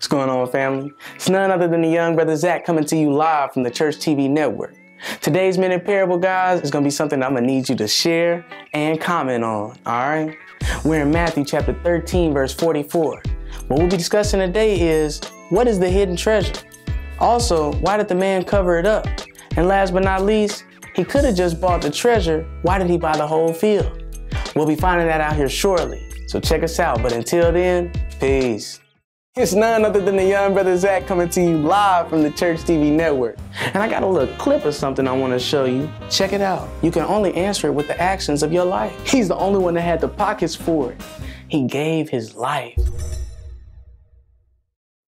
What's going on, family? It's none other than the young brother Zach coming to you live from the Church TV network. Today's Minute Parable, guys, is going to be something I'm going to need you to share and comment on, all right? We're in Matthew chapter 13, verse 44. What we'll be discussing today is, what is the hidden treasure? Also, why did the man cover it up? And last but not least, he could have just bought the treasure. Why did he buy the whole field? We'll be finding that out here shortly. So check us out. But until then, peace. It's none other than the young brother Zach coming to you live from the Church TV network. And I got a little clip of something I want to show you. Check it out. You can only answer it with the actions of your life. He's the only one that had the pockets for it. He gave his life.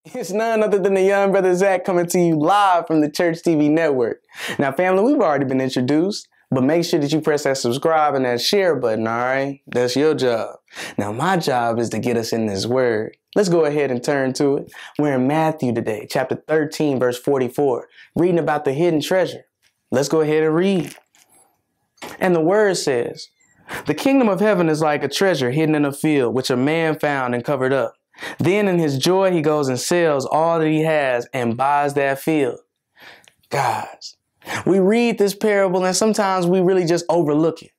It's none other than the young brother Zach coming to you live from the Church TV network. Now, family, we've already been introduced, but make sure that you press that subscribe and that share button, all right? That's your job. Now, my job is to get us in this word. Let's go ahead and turn to it. We're in Matthew today, chapter 13, verse 44, reading about the hidden treasure. Let's go ahead and read. And the word says, "The kingdom of heaven is like a treasure hidden in a field, which a man found and covered up. Then in his joy, he goes and sells all that he has and buys that field." Guys, we read this parable and sometimes we really just overlook it.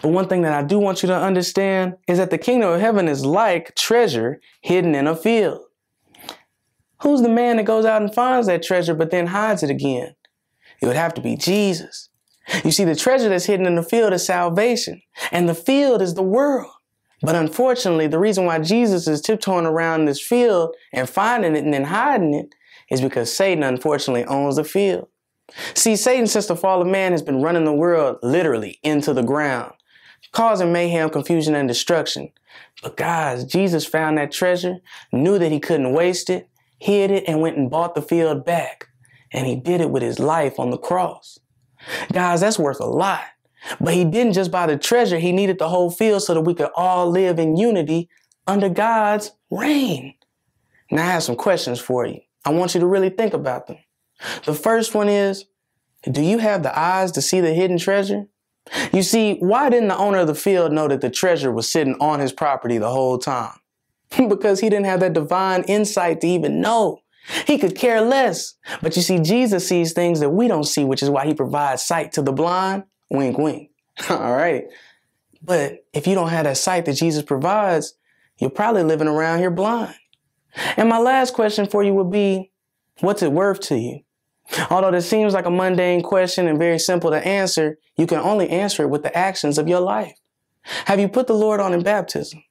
But one thing that I do want you to understand is that the kingdom of heaven is like treasure hidden in a field. Who's the man that goes out and finds that treasure but then hides it again? It would have to be Jesus. You see, the treasure that's hidden in the field is salvation, and the field is the world. But unfortunately, the reason why Jesus is tiptoeing around this field and finding it and then hiding it is because Satan, unfortunately, owns the field. See, Satan, since the fall of man, has been running the world literally into the ground, causing mayhem, confusion, and destruction. But guys, Jesus found that treasure, knew that he couldn't waste it, hid it, and went and bought the field back. And he did it with his life on the cross. Guys, that's worth a lot. But he didn't just buy the treasure, he needed the whole field so that we could all live in unity under God's reign. Now I have some questions for you. I want you to really think about them. The first one is, do you have the eyes to see the hidden treasure? You see, why didn't the owner of the field know that the treasure was sitting on his property the whole time? Because he didn't have that divine insight to even know. He could care less. But you see, Jesus sees things that we don't see, which is why he provides sight to the blind. Wink, wink. All right. But if you don't have that sight that Jesus provides, you're probably living around here blind. And my last question for you would be, what's it worth to you? Although this seems like a mundane question and very simple to answer, you can only answer it with the actions of your life. Have you put the Lord on in baptism?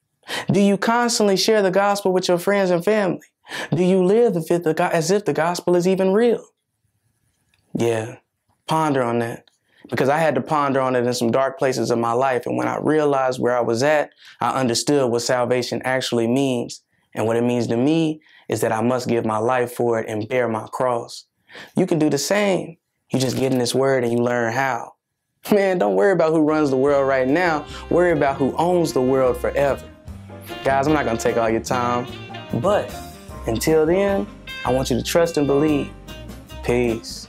Do you constantly share the gospel with your friends and family? Do you live as if the gospel is even real? Yeah, ponder on that. Because I had to ponder on it in some dark places of my life. And when I realized where I was at, I understood what salvation actually means. And what it means to me is that I must give my life for it and bear my cross. You can do the same. You just get in this word and you learn how. Man, don't worry about who runs the world right now. Worry about who owns the world forever. Guys, I'm not going to take all your time. But until then, I want you to trust and believe. Peace.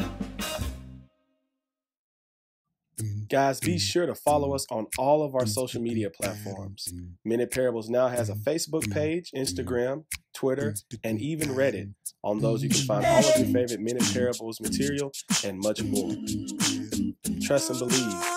Guys, be sure to follow us on all of our social media platforms. Minute Parables now has a Facebook page, Instagram, Twitter, and even Reddit. On those, you can find all of your favorite Minute Parables material and much more. Trust and believe.